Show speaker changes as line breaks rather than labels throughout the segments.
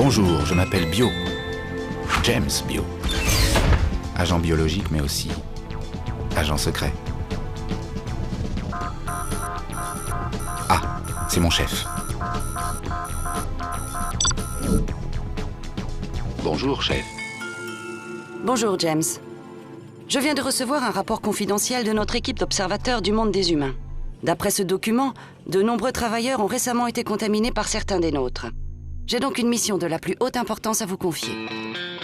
Bonjour, je m'appelle Bio. James Bio. Agent biologique, mais aussi agent secret. Ah, c'est mon chef. Bonjour, chef.
Bonjour, James. Je viens de recevoir un rapport confidentiel de notre équipe d'observateurs du monde des humains. D'après ce document, de nombreux travailleurs ont récemment été contaminés par certains des nôtres. J'ai donc une mission de la plus haute importance à vous confier.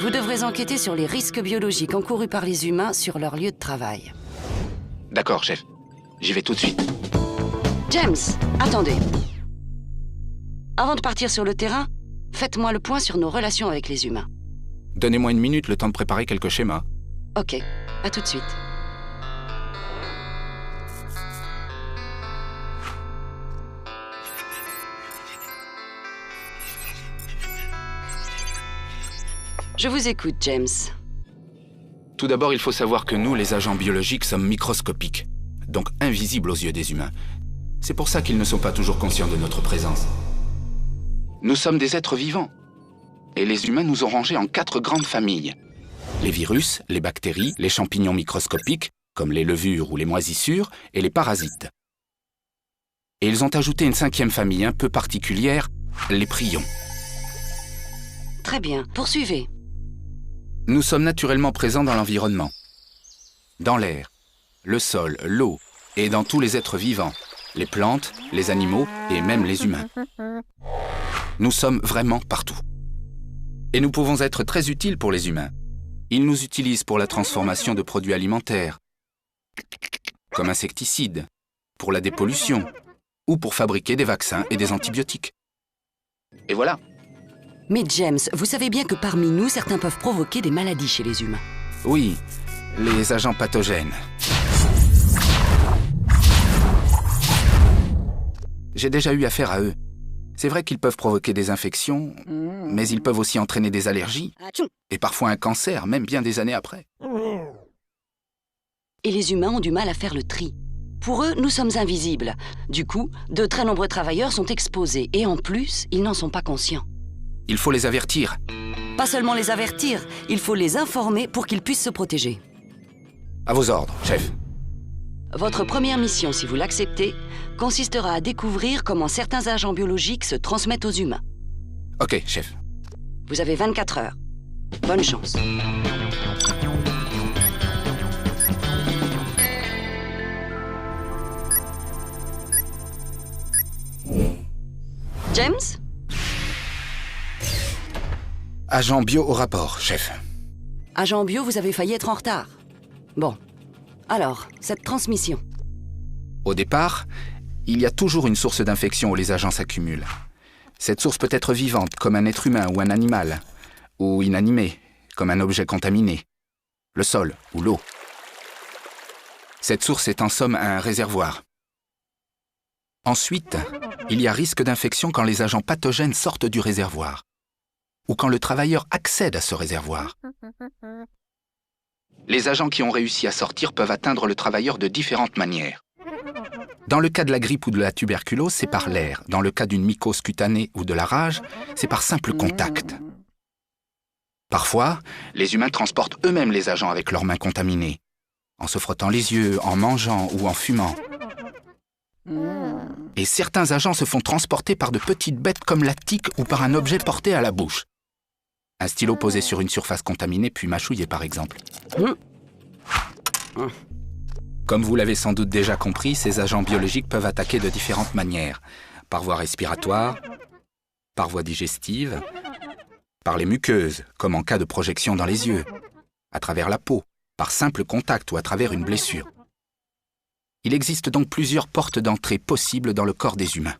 Vous devrez enquêter sur les risques biologiques encourus par les humains sur leur lieu de travail.
D'accord, chef. J'y vais tout de suite.
James, attendez. Avant de partir sur le terrain, faites-moi le point sur nos relations avec les humains.
Donnez-moi une minute, le temps de préparer quelques schémas.
Ok, à tout de suite. Je vous écoute, James.
Tout d'abord, il faut savoir que nous, les agents biologiques, sommes microscopiques, donc invisibles aux yeux des humains. C'est pour ça qu'ils ne sont pas toujours conscients de notre présence. Nous sommes des êtres vivants. Et les humains nous ont rangés en 4 grandes familles. Les virus, les bactéries, les champignons microscopiques, comme les levures ou les moisissures, et les parasites. Et ils ont ajouté une 5e famille un peu particulière, les prions.
Très bien, poursuivez.
Nous sommes naturellement présents dans l'environnement. Dans l'air, le sol, l'eau, et dans tous les êtres vivants, les plantes, les animaux et même les humains. Nous sommes vraiment partout. Et nous pouvons être très utiles pour les humains. Ils nous utilisent pour la transformation de produits alimentaires, comme insecticides, pour la dépollution, ou pour fabriquer des vaccins et des antibiotiques. Et voilà.
Mais James, vous savez bien que parmi nous, certains peuvent provoquer des maladies chez les humains.
Oui, les agents pathogènes. J'ai déjà eu affaire à eux. C'est vrai qu'ils peuvent provoquer des infections, mais ils peuvent aussi entraîner des allergies, et parfois un cancer, même bien des années après.
Et les humains ont du mal à faire le tri. Pour eux, nous sommes invisibles. Du coup, de très nombreux travailleurs sont exposés, et en plus, ils n'en sont pas conscients.
Il faut les avertir.
Pas seulement les avertir, il faut les informer pour qu'ils puissent se protéger.
À vos ordres, chef.
Votre première mission, si vous l'acceptez, consistera à découvrir comment certains agents biologiques se transmettent aux humains.
Ok, chef.
Vous avez 24 heures. Bonne chance. James ?
Agent bio au rapport, chef.
Agent bio, vous avez failli être en retard. Bon. Alors, cette transmission.
Au départ, il y a toujours une source d'infection où les agents s'accumulent. Cette source peut être vivante, comme un être humain ou un animal, ou inanimée, comme un objet contaminé, le sol ou l'eau. Cette source est en somme un réservoir. Ensuite, il y a risque d'infection quand les agents pathogènes sortent du réservoir, ou quand le travailleur accède à ce réservoir. Les agents qui ont réussi à sortir peuvent atteindre le travailleur de différentes manières. Dans le cas de la grippe ou de la tuberculose, c'est par l'air. Dans le cas d'une mycose cutanée ou de la rage, c'est par simple contact. Parfois, les humains transportent eux-mêmes les agents avec leurs mains contaminées, en se frottant les yeux, en mangeant ou en fumant. Et certains agents se font transporter par de petites bêtes comme la tique ou par un objet porté à la bouche. Un stylo posé sur une surface contaminée puis mâchouillé, par exemple. Comme vous l'avez sans doute déjà compris, ces agents biologiques peuvent attaquer de différentes manières. Par voie respiratoire, par voie digestive, par les muqueuses, comme en cas de projection dans les yeux, à travers la peau, par simple contact ou à travers une blessure. Il existe donc plusieurs portes d'entrée possibles dans le corps des humains.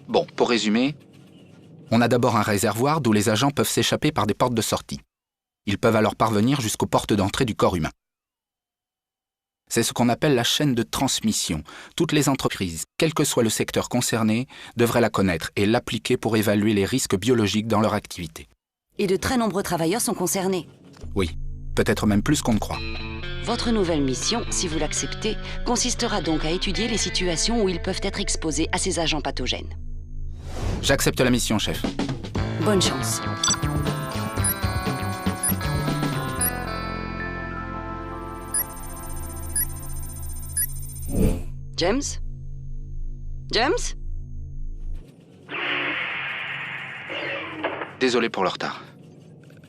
Bon, pour résumer, on a d'abord un réservoir d'où les agents peuvent s'échapper par des portes de sortie. Ils peuvent alors parvenir jusqu'aux portes d'entrée du corps humain. C'est ce qu'on appelle la chaîne de transmission. Toutes les entreprises, quel que soit le secteur concerné, devraient la connaître et l'appliquer pour évaluer les risques biologiques dans leur activité.
Et de très nombreux travailleurs sont concernés.
Oui, peut-être même plus qu'on ne croit.
Votre nouvelle mission, si vous l'acceptez, consistera donc à étudier les situations où ils peuvent être exposés à ces agents pathogènes.
J'accepte la mission, chef.
Bonne chance. James? James?
Désolé pour le retard.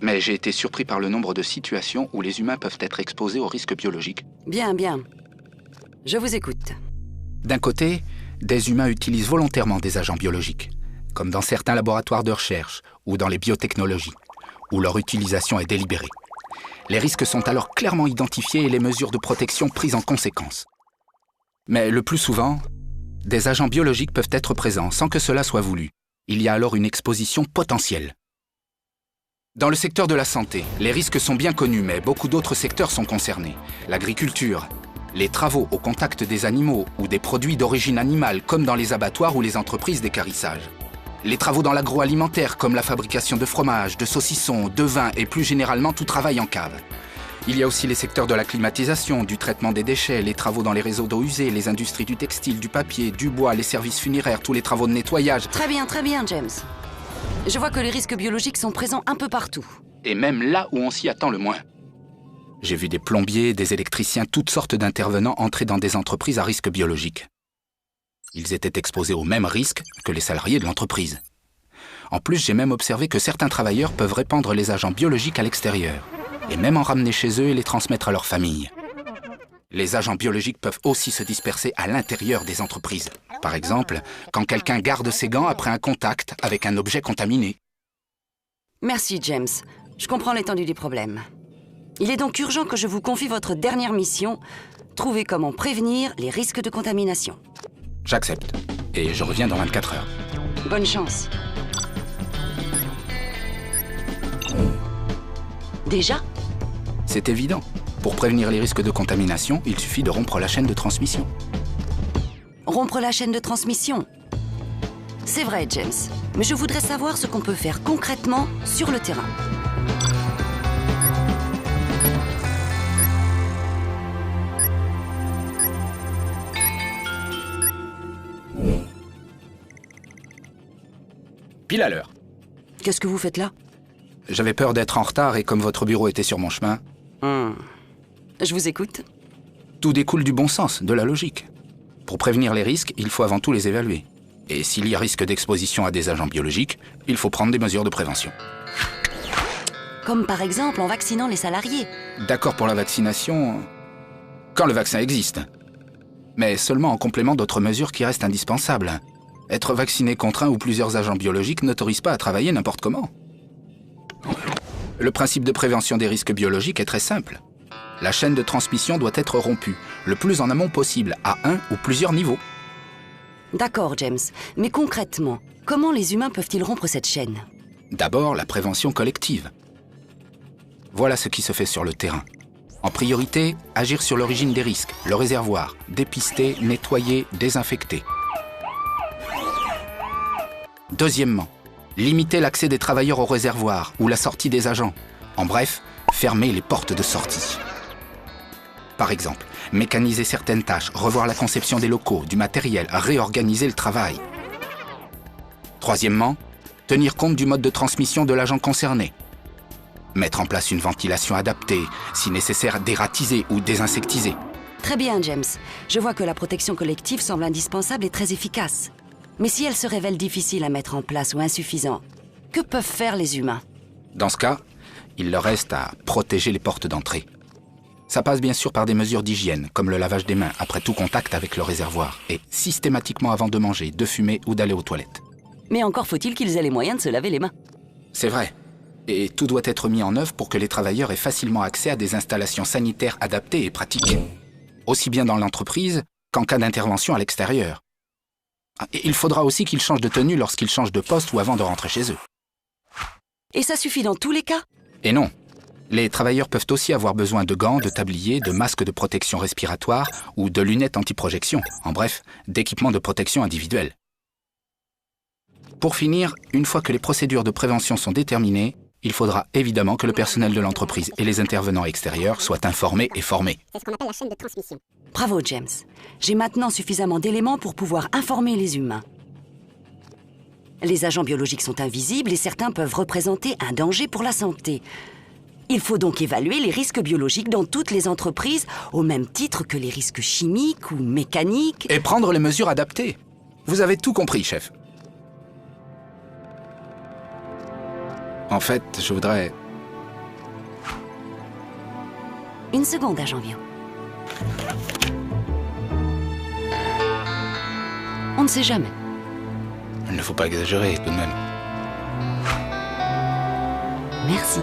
Mais j'ai été surpris par le nombre de situations où les humains peuvent être exposés aux risques biologiques.
Bien, bien. Je vous écoute.
D'un côté, des humains utilisent volontairement des agents biologiques, comme dans certains laboratoires de recherche ou dans les biotechnologies, où leur utilisation est délibérée. Les risques sont alors clairement identifiés et les mesures de protection prises en conséquence. Mais le plus souvent, des agents biologiques peuvent être présents sans que cela soit voulu. Il y a alors une exposition potentielle. Dans le secteur de la santé, les risques sont bien connus, mais beaucoup d'autres secteurs sont concernés. L'agriculture, les travaux au contact des animaux ou des produits d'origine animale, comme dans les abattoirs ou les entreprises d'équarrissage. Les travaux dans l'agroalimentaire, comme la fabrication de fromage, de saucissons, de vin et plus généralement tout travail en cave. Il y a aussi les secteurs de la climatisation, du traitement des déchets, les travaux dans les réseaux d'eau usée, les industries du textile, du papier, du bois, les services funéraires, tous les travaux de nettoyage.
Très bien, James. Je vois que les risques biologiques sont présents un peu partout.
Et même là où on s'y attend le moins. J'ai vu des plombiers, des électriciens, toutes sortes d'intervenants entrer dans des entreprises à risque biologique. Ils étaient exposés aux mêmes risques que les salariés de l'entreprise. En plus, j'ai même observé que certains travailleurs peuvent répandre les agents biologiques à l'extérieur, et même en ramener chez eux et les transmettre à leur famille. Les agents biologiques peuvent aussi se disperser à l'intérieur des entreprises. Par exemple, quand quelqu'un garde ses gants après un contact avec un objet contaminé.
Merci, James. Je comprends l'étendue du problème. Il est donc urgent que je vous confie votre dernière mission, trouver comment prévenir les risques de contamination.
J'accepte. Et je reviens dans 24 heures.
Bonne chance. Déjà ?
C'est évident. Pour prévenir les risques de contamination, il suffit de rompre la chaîne de transmission.
Rompre la chaîne de transmission ? C'est vrai, James. Mais je voudrais savoir ce qu'on peut faire concrètement sur le terrain.
Pile à l'heure.
Qu'est-ce que vous faites là ?
J'avais peur d'être en retard et comme votre bureau était sur mon chemin...
Je vous écoute.
Tout découle du bon sens, de la logique. Pour prévenir les risques, il faut avant tout les évaluer. Et s'il y a risque d'exposition à des agents biologiques, il faut prendre des mesures de prévention.
Comme par exemple en vaccinant les salariés.
D'accord pour la vaccination, quand le vaccin existe. Mais seulement en complément d'autres mesures qui restent indispensables. Être vacciné contre un ou plusieurs agents biologiques n'autorise pas à travailler n'importe comment. Le principe de prévention des risques biologiques est très simple. La chaîne de transmission doit être rompue, le plus en amont possible, à un ou plusieurs niveaux.
D'accord, James. Mais concrètement, comment les humains peuvent-ils rompre cette chaîne ?
D'abord, la prévention collective. Voilà ce qui se fait sur le terrain. En priorité, agir sur l'origine des risques, le réservoir, dépister, nettoyer, désinfecter. Deuxièmement, limiter l'accès des travailleurs au réservoir ou la sortie des agents. En bref, fermer les portes de sortie. Par exemple, mécaniser certaines tâches, revoir la conception des locaux, du matériel, réorganiser le travail. Troisièmement, tenir compte du mode de transmission de l'agent concerné. Mettre en place une ventilation adaptée, si nécessaire dératiser ou désinsectiser.
Très bien, James. Je vois que la protection collective semble indispensable et très efficace. Mais si elle se révèle difficile à mettre en place ou insuffisante, que peuvent faire les humains ?
Dans ce cas, il leur reste à protéger les portes d'entrée. Ça passe bien sûr par des mesures d'hygiène, comme le lavage des mains après tout contact avec le réservoir, et systématiquement avant de manger, de fumer ou d'aller aux toilettes.
Mais encore faut-il qu'ils aient les moyens de se laver les mains.
C'est vrai. Et tout doit être mis en œuvre pour que les travailleurs aient facilement accès à des installations sanitaires adaptées et pratiques. Aussi bien dans l'entreprise qu'en cas d'intervention à l'extérieur. Et il faudra aussi qu'ils changent de tenue lorsqu'ils changent de poste ou avant de rentrer chez eux.
Et ça suffit dans tous les cas ?
Et non. Les travailleurs peuvent aussi avoir besoin de gants, de tabliers, de masques de protection respiratoire ou de lunettes anti-projection. En bref, d'équipements de protection individuels. Pour finir, une fois que les procédures de prévention sont déterminées, il faudra évidemment que le personnel de l'entreprise et les intervenants extérieurs soient informés et formés.
C'est ce qu'on appelle la chaîne de transmission.
Bravo, James. J'ai maintenant suffisamment d'éléments pour pouvoir informer les humains. Les agents biologiques sont invisibles et certains peuvent représenter un danger pour la santé. Il faut donc évaluer les risques biologiques dans toutes les entreprises, au même titre que les risques chimiques ou mécaniques.
Et prendre les mesures adaptées. Vous avez tout compris, chef. En fait, je voudrais...
Une seconde, agent Vio. On ne sait jamais.
Il ne faut pas exagérer, tout de même.
Merci.